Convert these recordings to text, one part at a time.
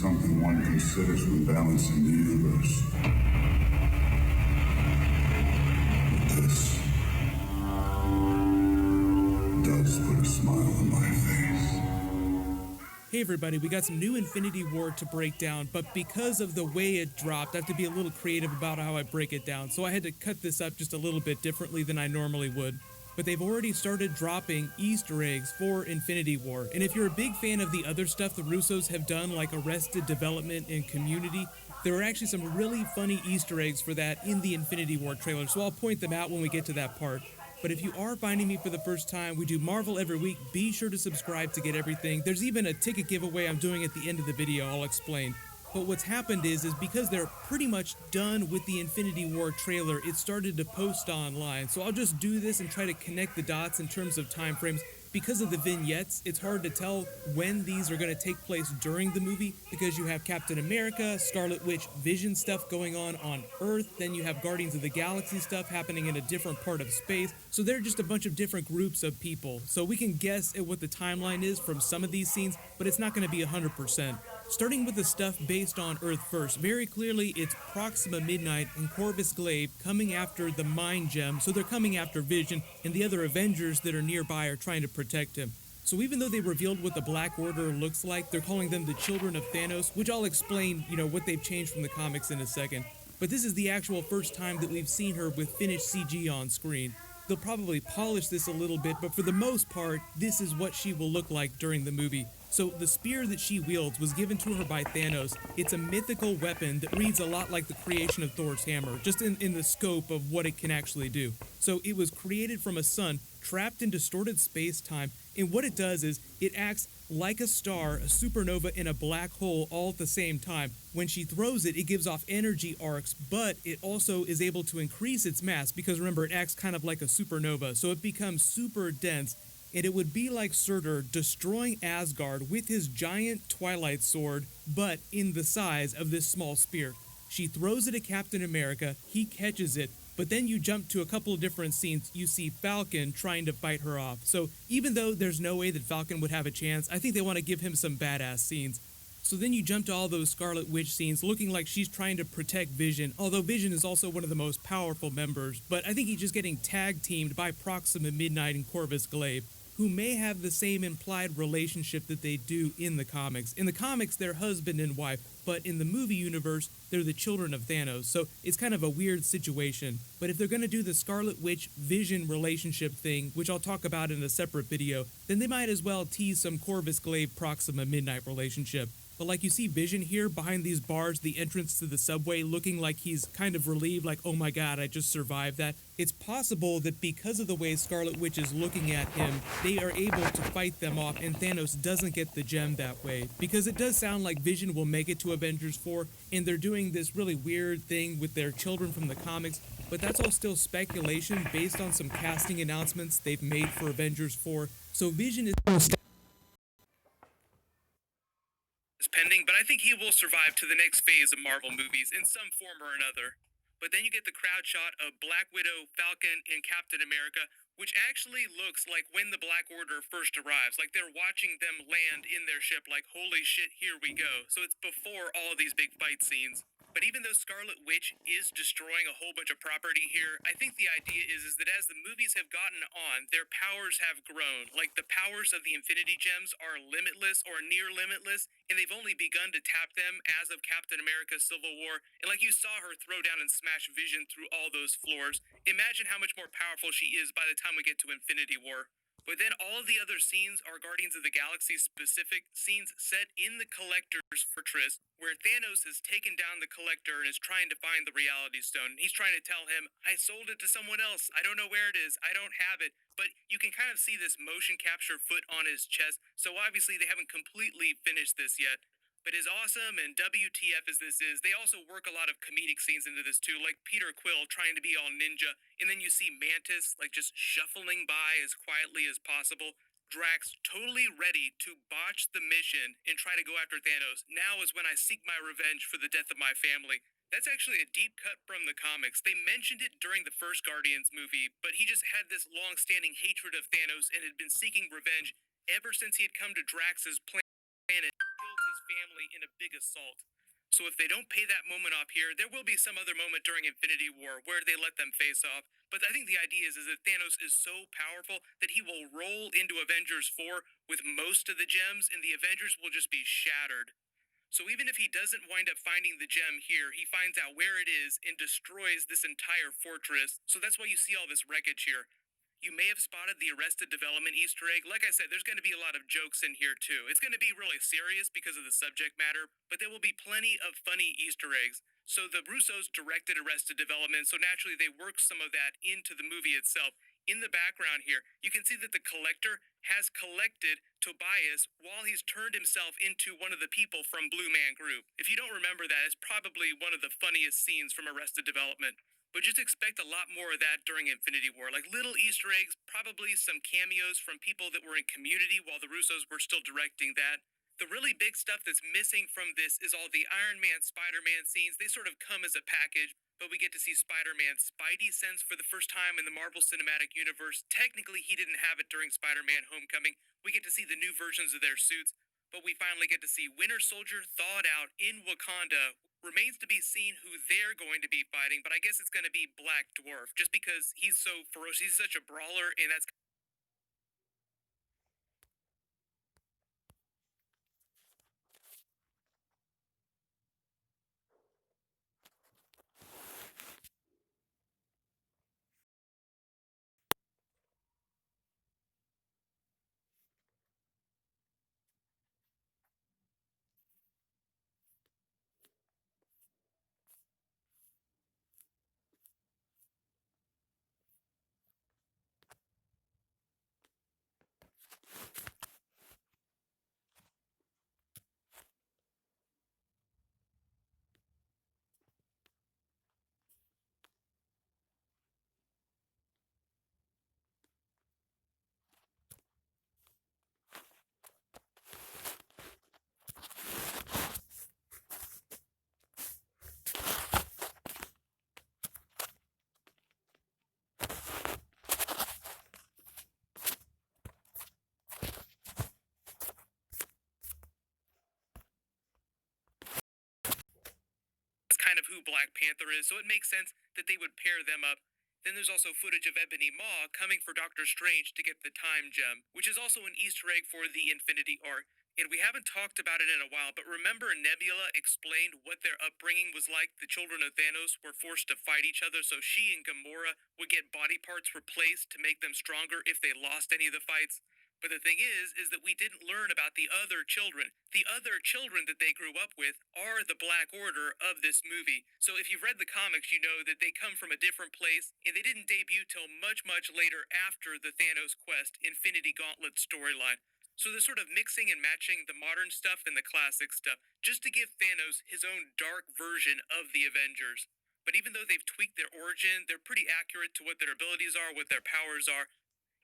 something one considers when balancing the universe. But this does put a smile on my face. Hey everybody, we got some new Infinity War to break down, but because of the way it dropped, I have to be a little creative about how I break it down, so I had to cut this up just a little bit differently than I normally would. But they've already started dropping Easter eggs for Infinity War, and if you're a big fan of the other stuff the Russos have done, like Arrested Development and Community, there are actually some really funny Easter eggs for that in the Infinity War trailer, so I'll point them out when we get to that part. But if you are finding me for the first time, we do Marvel every week. Be sure to subscribe to get everything. There's even a ticket giveaway I'm doing at the end of the video. I'll explain. But what's happened is because they're pretty much done with the Infinity War trailer, it started to post online. So I'll just do this and try to connect the dots in terms of time frames. Because of the vignettes, it's hard to tell when these are going to take place during the movie, because you have Captain America, Scarlet Witch, Vision stuff going on Earth, then you have Guardians of the Galaxy stuff happening in a different part of space, so they're just a bunch of different groups of people. So we can guess at what the timeline is from some of these scenes, but it's not going to be 100%. Starting with the stuff based on Earth first, very clearly it's Proxima Midnight and Corvus Glaive coming after the Mind Gem, so they're coming after Vision, and the other Avengers that are nearby are trying to protect him. So even though they revealed what the Black Order looks like, they're calling them the Children of Thanos, which I'll explain, what they've changed from the comics in a second. But this is the actual first time that we've seen her with finished CG on screen. They'll probably polish this a little bit, but for the most part, this is what she will look like during the movie. So the spear that she wields was given to her by Thanos. It's a mythical weapon that reads a lot like the creation of Thor's hammer, just in the scope of what it can actually do. So it was created from a sun trapped in distorted space-time, and what it does is it acts like a star, a supernova, and a black hole all at the same time. When she throws it, it gives off energy arcs, but it also is able to increase its mass, because remember, it acts kind of like a supernova, so it becomes super dense, and it would be like Surtur destroying Asgard with his giant Twilight sword, but in the size of this small spear. She throws it at Captain America, he catches it, but then you jump to a couple of different scenes. You see Falcon trying to fight her off. So even though there's no way that Falcon would have a chance, I think they want to give him some badass scenes. So then you jump to all those Scarlet Witch scenes looking like she's trying to protect Vision, although Vision is also one of the most powerful members, but I think he's just getting tag teamed by Proxima Midnight and Corvus Glaive, who may have the same implied relationship that they do in the comics. In the comics, they're husband and wife, but in the movie universe, they're the children of Thanos, so it's kind of a weird situation. But if they're going to do the Scarlet Witch Vision relationship thing, which I'll talk about in a separate video, then they might as well tease some Corvus Glaive Proxima Midnight relationship. But like you see Vision here behind these bars, the entrance to the subway, looking like he's kind of relieved, like, oh my god, I just survived that. It's possible that because of the way Scarlet Witch is looking at him, they are able to fight them off and Thanos doesn't get the gem that way. Because it does sound like Vision will make it to Avengers 4, and they're doing this really weird thing with their children from the comics, but that's all still speculation based on some casting announcements they've made for Avengers 4. So Vision is pending, but I think he will survive to the next phase of Marvel movies in some form or another. But then you get the crowd shot of Black Widow, Falcon, and Captain America, which actually looks like when the Black Order first arrives, like they're watching them land in their ship, like, holy shit, here we go. So it's before all of these big fight scenes. But even though Scarlet Witch is destroying a whole bunch of property here, I think the idea is that as the movies have gotten on, their powers have grown. Like, the powers of the Infinity Gems are limitless or near limitless, and they've only begun to tap them as of Captain America's Civil War. And like you saw her throw down and smash Vision through all those floors, imagine how much more powerful she is by the time we get to Infinity War. But then all of the other scenes are Guardians of the Galaxy specific scenes set in the Collector's Fortress, where Thanos has taken down the Collector and is trying to find the Reality Stone. He's trying to tell him, I sold it to someone else, I don't know where it is, I don't have it. But you can kind of see this motion capture foot on his chest, so obviously they haven't completely finished this yet. But as awesome and WTF as this is, they also work a lot of comedic scenes into this too, like Peter Quill trying to be all ninja, and then you see Mantis like just shuffling by as quietly as possible. Drax totally ready to botch the mission and try to go after Thanos. Now is when I seek my revenge for the death of my family. That's actually a deep cut from the comics. They mentioned it during the first Guardians movie, but he just had this long-standing hatred of Thanos and had been seeking revenge ever since he had come to Drax's planet, killed his family in a big assault. So if they don't pay that moment off here, there will be some other moment during Infinity War where they let them face off. But I think the idea is that Thanos is so powerful that he will roll into Avengers 4 with most of the gems, and the Avengers will just be shattered. So even if he doesn't wind up finding the gem here, he finds out where it is and destroys this entire fortress. So that's why you see all this wreckage here. You may have spotted the Arrested Development Easter egg. Like I said, there's going to be a lot of jokes in here too. It's going to be really serious because of the subject matter, but there will be plenty of funny Easter eggs. So the Russos directed Arrested Development, so naturally they worked some of that into the movie itself. In the background here, you can see that the collector has collected Tobias while he's turned himself into one of the people from Blue Man Group. If you don't remember that, it's probably one of the funniest scenes from Arrested Development. But just expect a lot more of that during Infinity War. Like little Easter eggs, probably some cameos from people that were in Community while the Russos were still directing that. The really big stuff that's missing from this is all the Iron Man, Spider Man scenes. They sort of come as a package, but we get to see Spider Man's Spidey sense for the first time in the Marvel Cinematic Universe. Technically, he didn't have it during Spider Man Homecoming. We get to see the new versions of their suits, but we finally get to see Winter Soldier thawed out in Wakanda. Remains to be seen who they're going to be fighting, but I guess it's going to be Black Dwarf, just because he's so ferocious. He's such a brawler, and that's kind of who Black Panther is, so it makes sense that they would pair them up. Then there's also footage of Ebony Maw coming for Doctor Strange to get the time gem, which is also an Easter egg for the Infinity Arc. And we haven't talked about it in a while, but remember Nebula explained what their upbringing was like? The children of Thanos were forced to fight each other, so she and Gamora would get body parts replaced to make them stronger if they lost any of the fights. But the thing is that we didn't learn about the other children. The other children that they grew up with are the Black Order of this movie. So if you've read the comics, you know that they come from a different place, and they didn't debut till much, much later after the Thanos Quest Infinity Gauntlet storyline. So they're sort of mixing and matching the modern stuff and the classic stuff, just to give Thanos his own dark version of the Avengers. But even though they've tweaked their origin, they're pretty accurate to what their abilities are, what their powers are.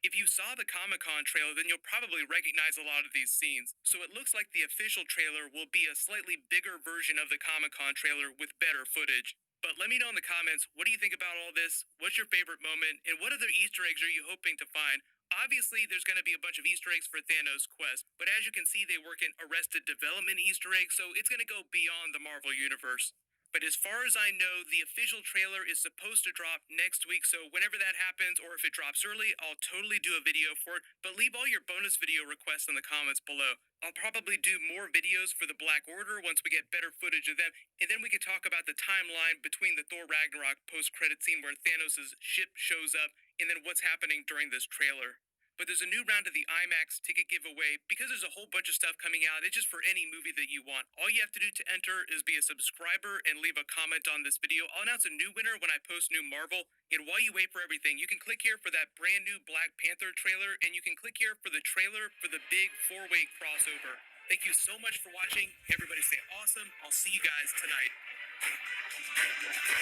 If you saw the Comic Con trailer, then you'll probably recognize a lot of these scenes. So it looks like the official trailer will be a slightly bigger version of the Comic Con trailer with better footage. But let me know in the comments, what do you think about all this? What's your favorite moment? And what other Easter eggs are you hoping to find? Obviously, there's going to be a bunch of Easter eggs for Thanos' quest, but as you can see, they work in Arrested Development Easter eggs, so it's going to go beyond the Marvel Universe. But as far as I know, the official trailer is supposed to drop next week, so whenever that happens, or if it drops early, I'll totally do a video for it. But leave all your bonus video requests in the comments below. I'll probably do more videos for the Black Order once we get better footage of them, and then we can talk about the timeline between the Thor Ragnarok post-credit scene where Thanos' ship shows up, and then what's happening during this trailer. But there's a new round of the IMAX ticket giveaway. Because there's a whole bunch of stuff coming out, it's just for any movie that you want. All you have to do to enter is be a subscriber and leave a comment on this video. I'll announce a new winner when I post new Marvel. And while you wait for everything, you can click here for that brand new Black Panther trailer, and you can click here for the trailer for the big 4-way crossover. Thank you so much for watching. Everybody stay awesome. I'll see you guys tonight.